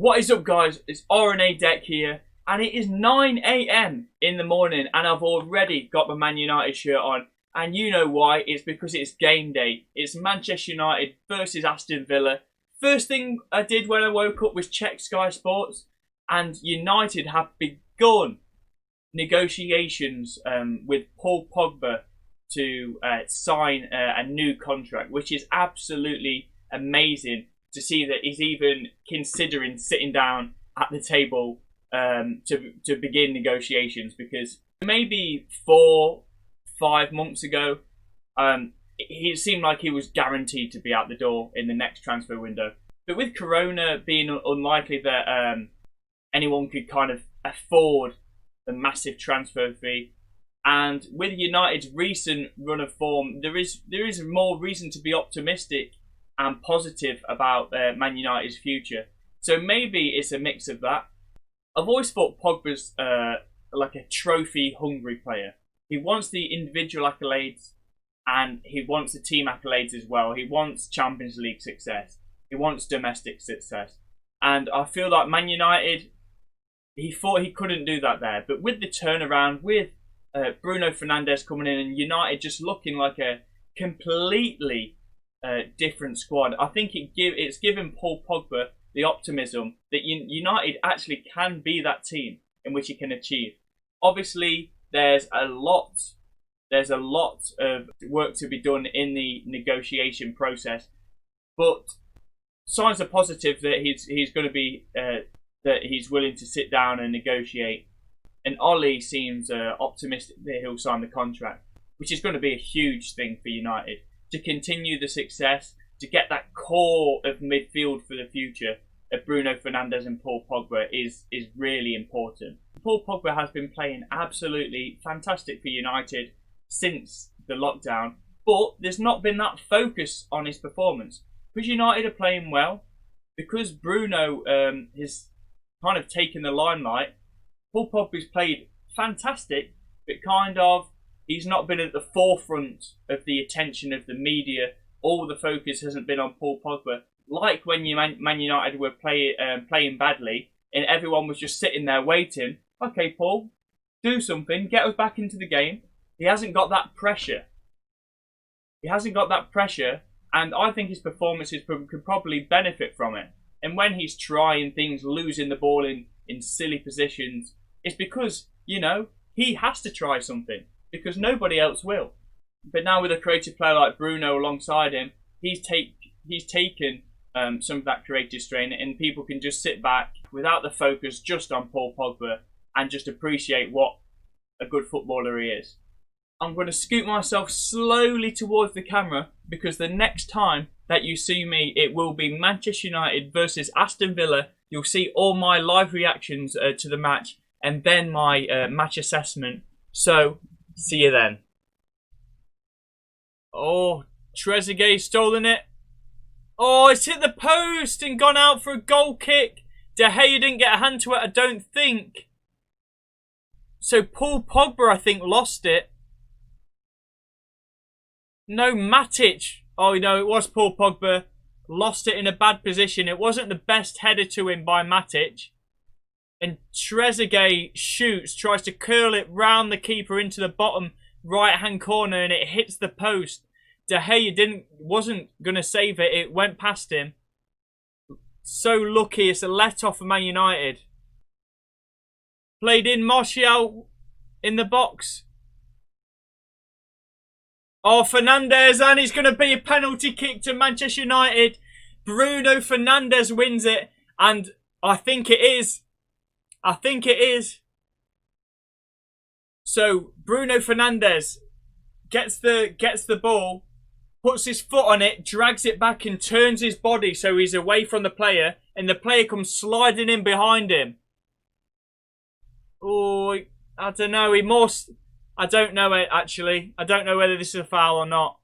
What is up, guys? It's RNA Deck here, and it is 9 AM in the morning, and I've already got my Man United shirt on. And you know why? It's because it's game day. It's Manchester United versus Aston Villa. First thing I did when I woke up was check Sky Sports, and United have begun negotiations with Paul Pogba to sign a new contract, which is absolutely amazing to see that he's even considering sitting down at the table to begin negotiations, because maybe 4-5 months ago it seemed like he was guaranteed to be out the door in the next transfer window. But with Corona being unlikely that anyone could kind of afford the massive transfer fee, and with United's recent run of form, there is more reason to be optimistic and positive about Man United's future. So maybe it's a mix of that. I've always thought Pogba's like a trophy-hungry player. He wants the individual accolades, and he wants the team accolades as well. He wants Champions League success. He wants domestic success. And I feel like Man United, he thought he couldn't do that there. But with the turnaround, with Bruno Fernandes coming in and United just looking like a completely different squad, I think it's given Paul Pogba the optimism that United actually can be that team in which he can achieve. Obviously, there's a lot of work to be done in the negotiation process, but signs are positive that he's going to be that he's willing to sit down and negotiate. And Ollie seems optimistic that he'll sign the contract, which is going to be a huge thing for United to continue the success, to get that core of midfield for the future of Bruno Fernandes and Paul Pogba is really important. Paul Pogba has been playing absolutely fantastic for United since the lockdown, but there's not been that focus on his performance. Because United are playing well, because Bruno has kind of taken the limelight, Paul Pogba's played fantastic, but kind of he's not been at the forefront of the attention of the media. All the focus hasn't been on Paul Pogba. Like when Man United were playing badly and everyone was just sitting there waiting. Okay, Paul, do something. Get us back into the game. He hasn't got that pressure. And I think his performances could probably benefit from it. And when he's trying things, losing the ball in silly positions, it's because, he has to try something, because nobody else will. But now with a creative player like Bruno alongside him, he's taken some of that creative strain, and people can just sit back without the focus just on Paul Pogba and just appreciate what a good footballer he is. I'm going to scoot myself slowly towards the camera, because the next time that you see me, it will be Manchester United versus Aston Villa. You'll see all my live reactions to the match, and then my match assessment. So, see you then. Oh, Trézéguet stolen it. Oh, it's hit the post and gone out for a goal kick. De Gea didn't get a hand to it, I don't think. So Paul Pogba, I think, lost it. No, Matic. Oh, no, it was Paul Pogba. Lost it in a bad position. It wasn't the best header to him by Matic. And Trézéguet shoots, tries to curl it round the keeper into the bottom right-hand corner, and it hits the post. De Gea wasn't going to save it. It went past him. So lucky. It's a let-off for Man United. Played in Martial in the box. Oh, Fernandes, and it's going to be a penalty kick to Manchester United. Bruno Fernandes wins it, and I think it is. So Bruno Fernandes gets the ball, puts his foot on it, drags it back and turns his body so he's away from the player, and the player comes sliding in behind him. Oh, I don't know. I don't know it, actually. I don't know whether this is a foul or not.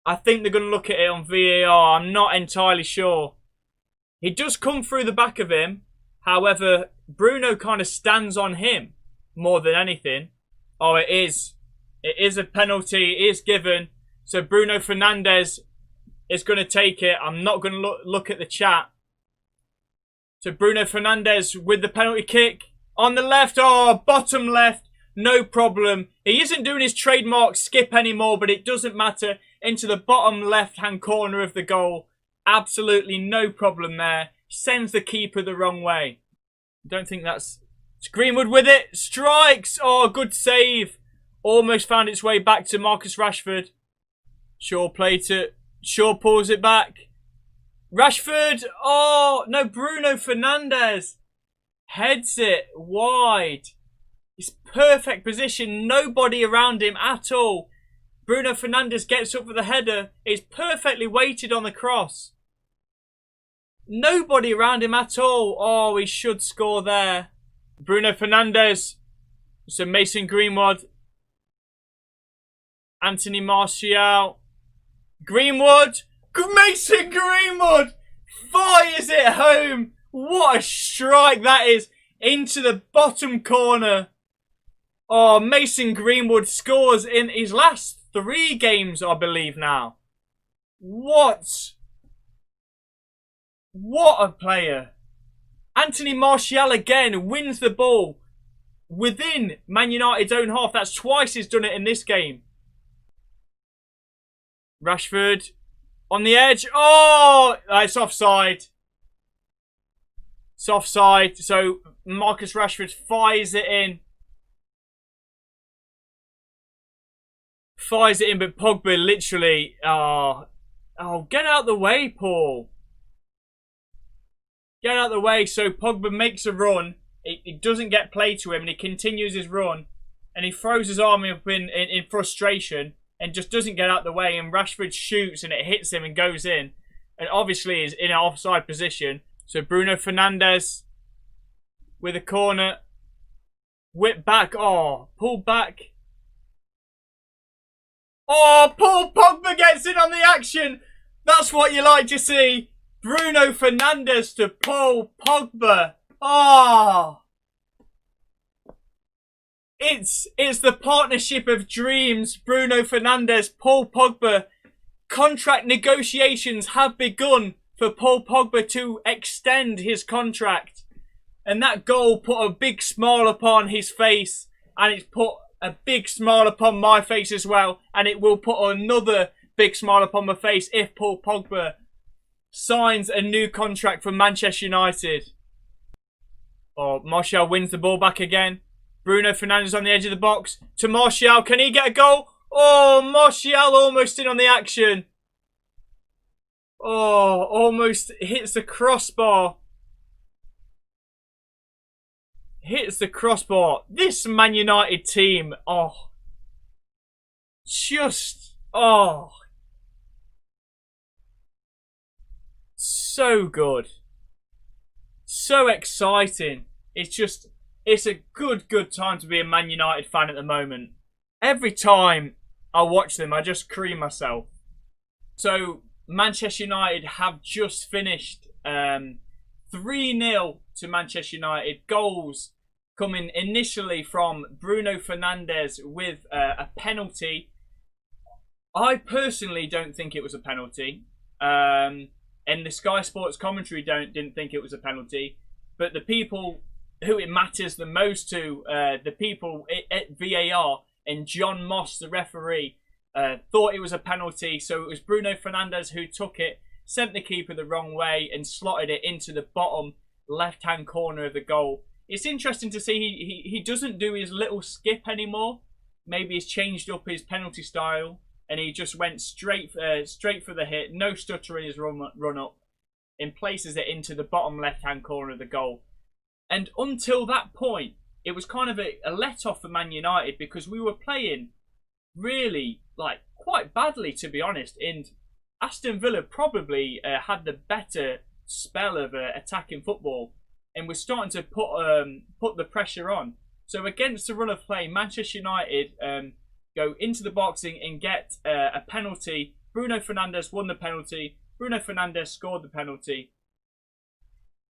I think they're going to look at it on VAR. I'm not entirely sure. He does come through the back of him. However, Bruno kind of stands on him more than anything. Oh, it is. It is a penalty. It is given. So Bruno Fernandes is going to take it. I'm not going to look at the chat. So Bruno Fernandes with the penalty kick on the left. Oh, bottom left. No problem. He isn't doing his trademark skip anymore, but it doesn't matter. Into the bottom left-hand corner of the goal. Absolutely no problem there. Sends the keeper the wrong way. Don't think that's... It's Greenwood with it. Strikes. Oh, good save. Almost found its way back to Marcus Rashford. Shaw played to... Shaw pulls it back. Rashford. Oh, no, Bruno Fernandes. Heads it wide. It's perfect position. Nobody around him at all. Bruno Fernandes gets up for the header. It's perfectly weighted on the cross. Nobody around him at all. Oh, he should score there. Bruno Fernandes. So Mason Greenwood. Anthony Martial. Greenwood. Mason Greenwood fires it home. What a strike that is. Into the bottom corner. Oh, Mason Greenwood scores in his last 3 games, I believe now. What a player. Anthony Martial again wins the ball within Man United's own half. That's twice he's done it in this game. Rashford on the edge. Oh, it's offside. It's offside. So Marcus Rashford fires it in. Fires it in, but Pogba literally... Oh, get out the way, Paul. Get out the way. So Pogba makes a run. It doesn't get played to him, and he continues his run. And he throws his arm up in frustration and just doesn't get out the way. And Rashford shoots, and it hits him and goes in. And obviously is in an offside position. So Bruno Fernandes with a corner. Whip back. Oh, pull back. Oh, Paul Pogba gets in on the action. That's what you like to see. Bruno Fernandes to Paul Pogba. Oh. It's the partnership of dreams. Bruno Fernandes, Paul Pogba. Contract negotiations have begun for Paul Pogba to extend his contract. And that goal put a big smile upon his face. And it's put a big smile upon my face as well. And it will put another big smile upon my face if Paul Pogba signs a new contract for Manchester United. Oh, Martial wins the ball back again. Bruno Fernandes on the edge of the box. To Martial. Can he get a goal? Oh, Martial almost in on the action. Oh, almost hits the crossbar. Hits the crossbar. This Man United team, oh, just, oh, so good. So exciting. It's a good time to be a Man United fan at the moment. Every time I watch them, I just cream myself. So, Manchester United have just finished 3-0 to Manchester United. Goals coming initially from Bruno Fernandes with a penalty. I personally don't think it was a penalty. And the Sky Sports commentary didn't think it was a penalty. But the people who it matters the most to, the people at VAR and John Moss, the referee, thought it was a penalty. So it was Bruno Fernandes who took it, sent the keeper the wrong way and slotted it into the bottom left-hand corner of the goal. It's interesting to see he doesn't do his little skip anymore. Maybe he's changed up his penalty style and he just went straight for the hit. No stutter in his run up and places it into the bottom left-hand corner of the goal. And until that point, it was kind of a let-off for Man United because we were playing really quite badly, to be honest. And Aston Villa probably had the better spell of attacking football and was starting to put the pressure on. So against the run of play, Manchester United go into the boxing and get a penalty. Bruno Fernandes won the penalty. Bruno Fernandes scored the penalty.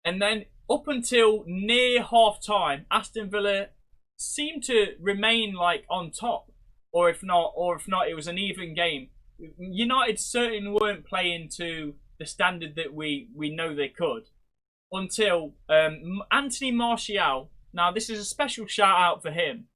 And then up until near half-time, Aston Villa seemed to remain on top. Or if not, it was an even game. United certainly weren't playing to the standard that we know they could until Anthony Martial. Now, this is a special shout out for him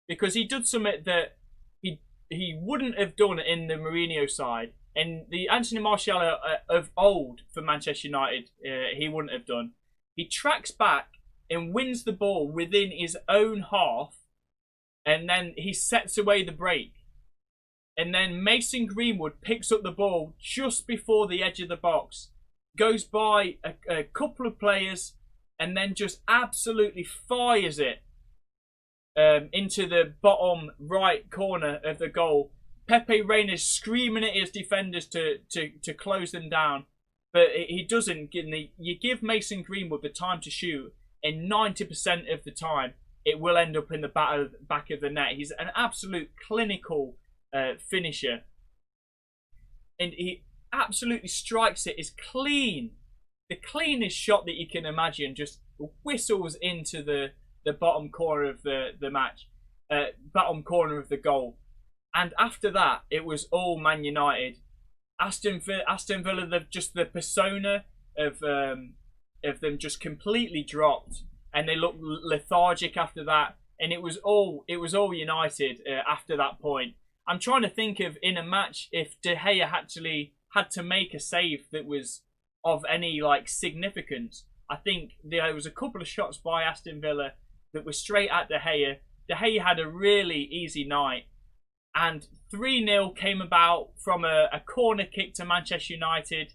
because he did something that he wouldn't have done in the Mourinho side. And the Anthony Martial of old for Manchester United, he wouldn't have done. He tracks back and wins the ball within his own half, and then he sets away the break. And then Mason Greenwood picks up the ball just before the edge of the box, goes by a couple of players, and then just absolutely fires it into the bottom right corner of the goal. Pepe Reina's screaming at his defenders to close them down, but he doesn't. You give Mason Greenwood the time to shoot, and 90% of the time, it will end up in the back of the net. He's an absolute clinical finisher, and he absolutely strikes it. It's clean, the cleanest shot that you can imagine. Just whistles into the bottom corner of the match, bottom corner of the goal. And after that, it was all Man United. Aston Villa, just the persona of them just completely dropped, and they looked lethargic after that. And it was all United after that point. I'm trying to think of in a match if De Gea actually had to make a save that was of any like significance. I think there was a couple of shots by Aston Villa that were straight at De Gea. De Gea had a really easy night, and 3-0 came about from a corner kick to Manchester United,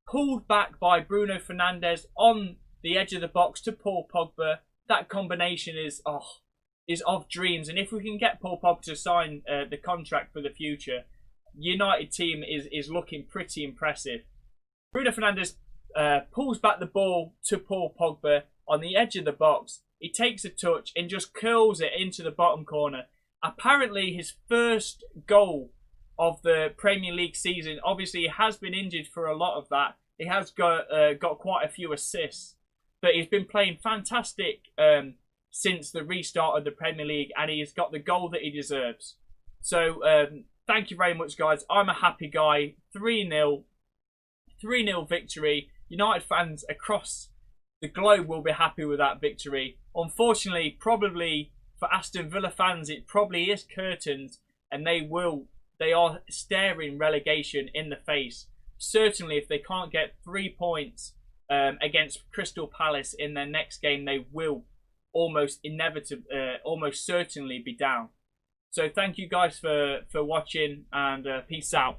pulled back by Bruno Fernandes on the edge of the box to Paul Pogba. That combination is of dreams, and if we can get Paul Pogba to sign the contract for the future, United team is looking pretty impressive. Bruno Fernandes pulls back the ball to Paul Pogba on the edge of the box. He takes a touch and just curls it into the bottom corner. Apparently his first goal of the Premier League season. Obviously he has been injured for a lot of that. He has got quite a few assists, but he's been playing fantastic since the restart of the Premier League, and he has got the goal that he deserves. So thank you very much, guys. I'm a happy guy. 3-0 victory. United fans across the globe will be happy with that victory. Unfortunately, probably for Aston Villa fans, it probably is curtains, and they are staring relegation in the face. Certainly, if they can't get 3 points against Crystal Palace in their next game, they will almost certainly be down. So thank you guys for watching, and peace out.